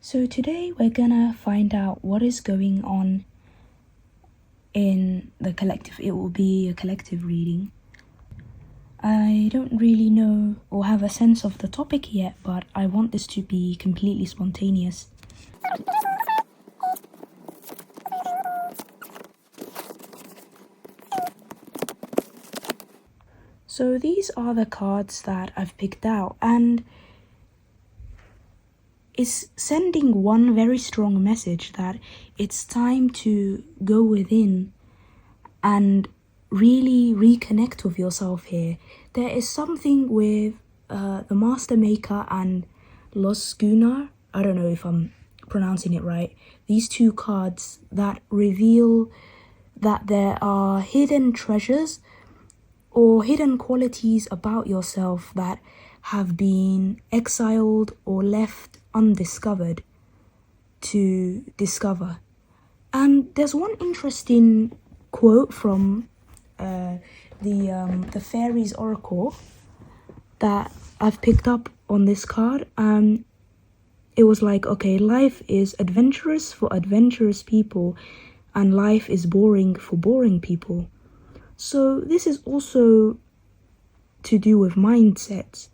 So today we're gonna find out what is going on in the collective. It will be a collective reading. I don't really know or have a sense of the topic yet, but I want this to be completely spontaneous. So these are the cards that I've picked out, and it's sending one very strong message that it's time to go within and really reconnect with yourself here. There is something with the Master Maker and Los Gunnar. I don't know if I'm pronouncing it right. These two cards that reveal that there are hidden treasures or hidden qualities about yourself that have been exiled or left undiscovered to discover. And there's one interesting quote from the Fairies Oracle that I've picked up on this card. It was like, okay, life is adventurous for adventurous people, and life is boring for boring people. So this is also to do with mindsets.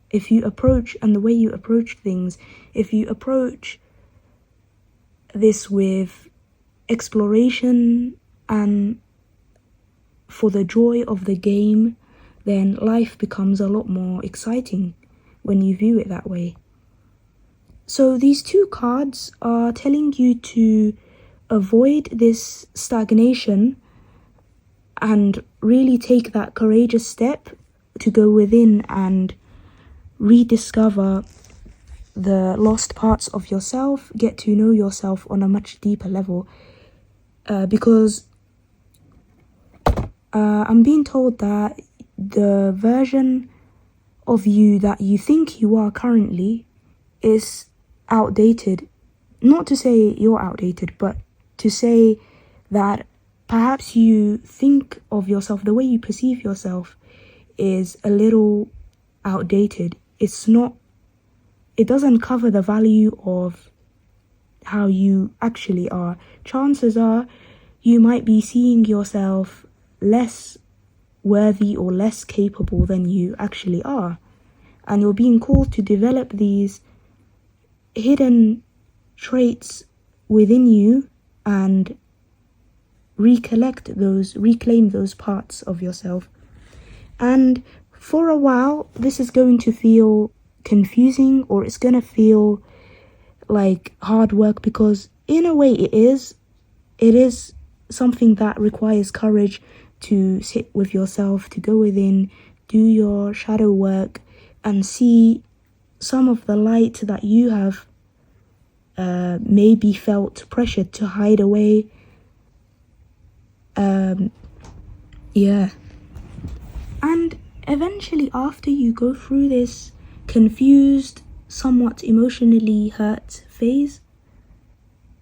If you approach, and the way you approach things, if you approach this with exploration and for the joy of the game, then life becomes a lot more exciting when you view it that way. So these two cards are telling you to avoid this stagnation and really take that courageous step to go within and rediscover the lost parts of yourself, get to know yourself on a much deeper level. Because I'm being told that the version of you that you think you are currently is outdated. Not to say you're outdated, but to say that perhaps you think of yourself, the way you perceive yourself is a little outdated. It doesn't cover the value of how you actually are. Chances are you might be seeing yourself less worthy or less capable than you actually are. And you're being called to develop these hidden traits within you and reclaim those parts of yourself. And for a while, this is going to feel confusing, or it's going to feel like hard work, because in a way it is something that requires courage to sit with yourself, to go within, do your shadow work, and see some of the light that you have maybe felt pressured to hide away. And eventually, after you go through this confused, somewhat emotionally hurt phase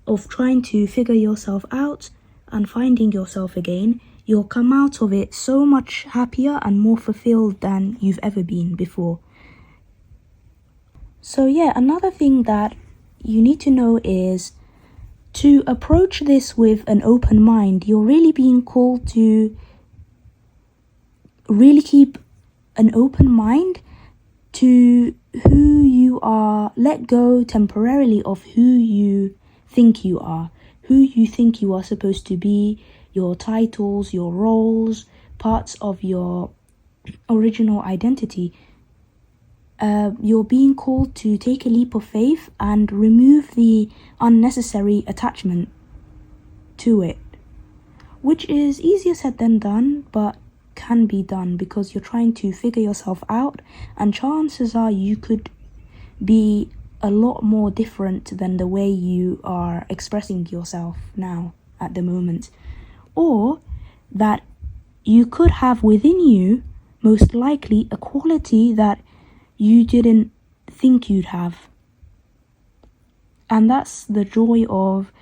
of trying to figure yourself out and finding yourself again, you'll come out of it so much happier and more fulfilled than you've ever been before. So yeah, another thing that you need to know is to approach this with an open mind. You're really being called to really keep an open mind to who you are. Let go temporarily of who you think you are, who you think you are supposed to be, your titles, your roles, parts of your original identity. You're being called to take a leap of faith and remove the unnecessary attachment to it, which is easier said than done, but can be done because you're trying to figure yourself out, and chances are you could be a lot more different than the way you are expressing yourself now at the moment, or that you could have within you most likely a quality that you didn't think you'd have. And that's the joy of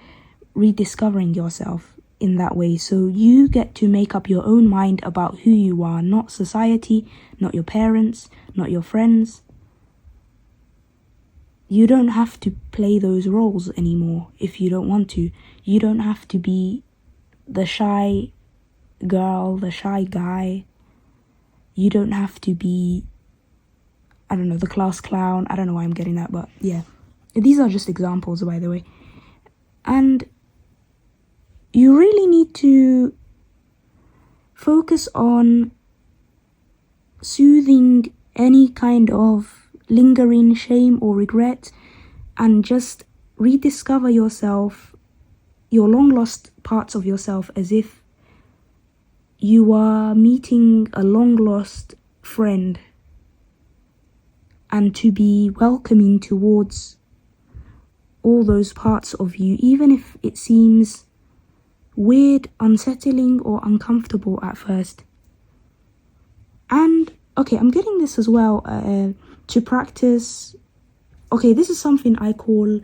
rediscovering yourself in that way. So you get to make up your own mind about who you are, not society, not your parents, not your friends. You don't have to play those roles anymore if you don't want to. You don't have to be the shy girl, the shy guy. You don't have to be, I don't know, the class clown. I don't know why I'm getting that, but yeah. These are just examples, by the way. And you really need to focus on soothing any kind of lingering shame or regret, and just rediscover yourself, your long lost parts of yourself, as if you are meeting a long lost friend, and to be welcoming towards all those parts of you, even if it seems weird, unsettling, or uncomfortable at first. And okay, I'm getting this as well to practice. Okay, this is something I call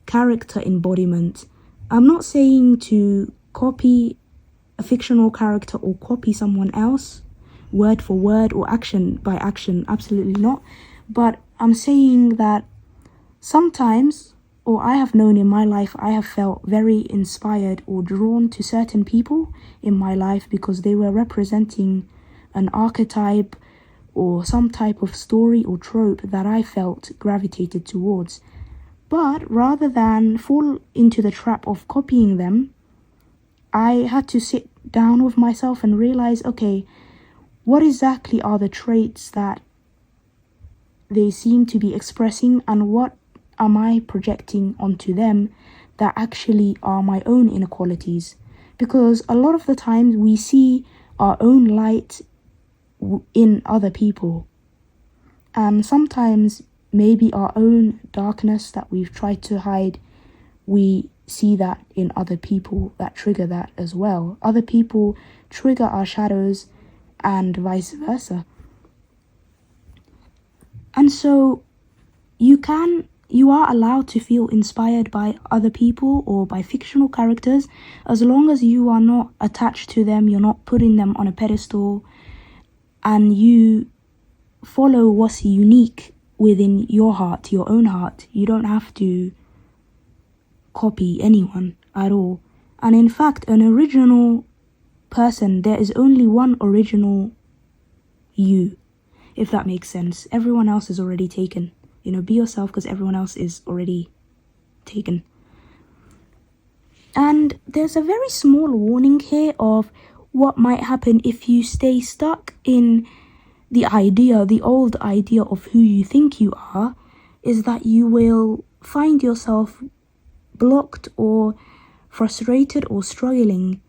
character embodiment. I'm not saying to copy a fictional character or copy someone else word for word or action by action, absolutely not. But I'm saying that sometimes, or I have known in my life, I have felt very inspired or drawn to certain people in my life because they were representing an archetype or some type of story or trope that I felt gravitated towards. But rather than fall into the trap of copying them, I had to sit down with myself and realize, okay, what exactly are the traits that they seem to be expressing, and what am I projecting onto them that actually are my own inequalities? Because a lot of the times we see our own light in other people, and sometimes maybe our own darkness that we've tried to hide, we see that in other people that trigger that as well. Other people trigger our shadows and vice versa. And so you are allowed to feel inspired by other people or by fictional characters, as long as you are not attached to them, you're not putting them on a pedestal, and you follow what's unique within your heart, your own heart. You don't have to copy anyone at all. And in fact, an original person, there is only one original you, if that makes sense. Everyone else is already taken. Be yourself, because everyone else is already taken. And there's a very small warning here of what might happen if you stay stuck in the old idea of who you think you are, is that you will find yourself blocked or frustrated or struggling,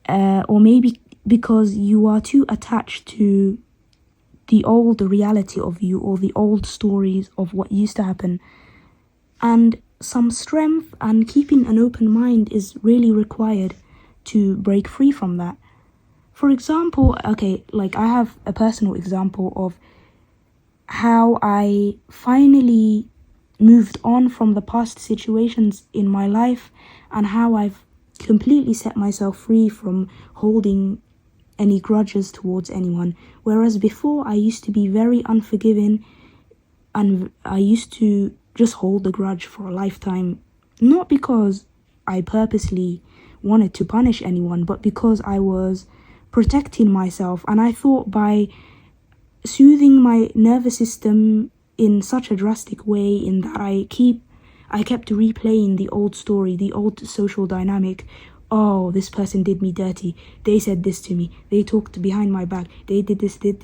or maybe because you are too attached to the old reality of you or the old stories of what used to happen. And some strength and keeping an open mind is really required to break free from that. For example, okay, like I have a personal example of how I finally moved on from the past situations in my life, and how I've completely set myself free from holding any grudges towards anyone. Whereas before, I used to be very unforgiving, and I used to just hold the grudge for a lifetime, not because I purposely wanted to punish anyone, but because I was protecting myself. And I thought by soothing my nervous system in such a drastic way, in that I kept replaying the old story, the old social dynamic. Oh, this person did me dirty. They said this to me. They talked behind my back. They did this, did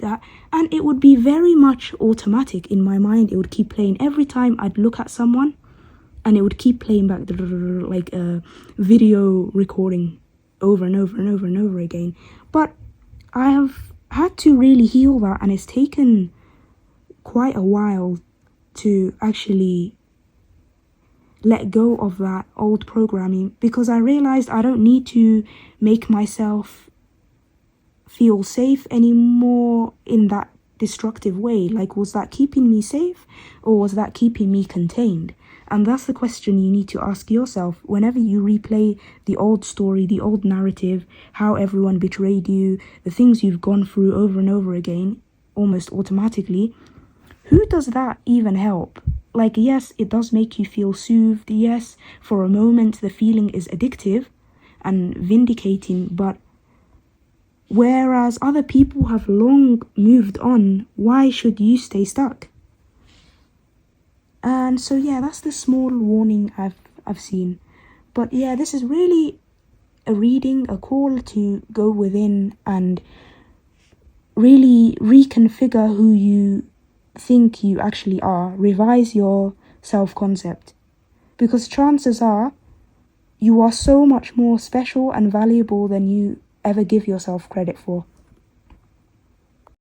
that. And it would be very much automatic in my mind. It would keep playing every time I'd look at someone, and it would keep playing back like a video recording over and over and over and over again. But I have had to really heal that, and it's taken quite a while to actually let go of that old programming, because I realized I don't need to make myself feel safe anymore in that destructive way. Like, was that keeping me safe, or was that keeping me contained? And that's the question you need to ask yourself whenever you replay the old story, the old narrative, how everyone betrayed you, the things you've gone through over and over again, almost automatically. who does that even help? Like, yes, it does make you feel soothed. Yes, for a moment the feeling is addictive and vindicating, but whereas other people have long moved on, why should you stay stuck? And so yeah, that's the small warning I've seen. But yeah, this is really a reading, a call to go within and really reconfigure who you think you actually are. Revise your self-concept. Because chances are you are so much more special and valuable than you ever give yourself credit for.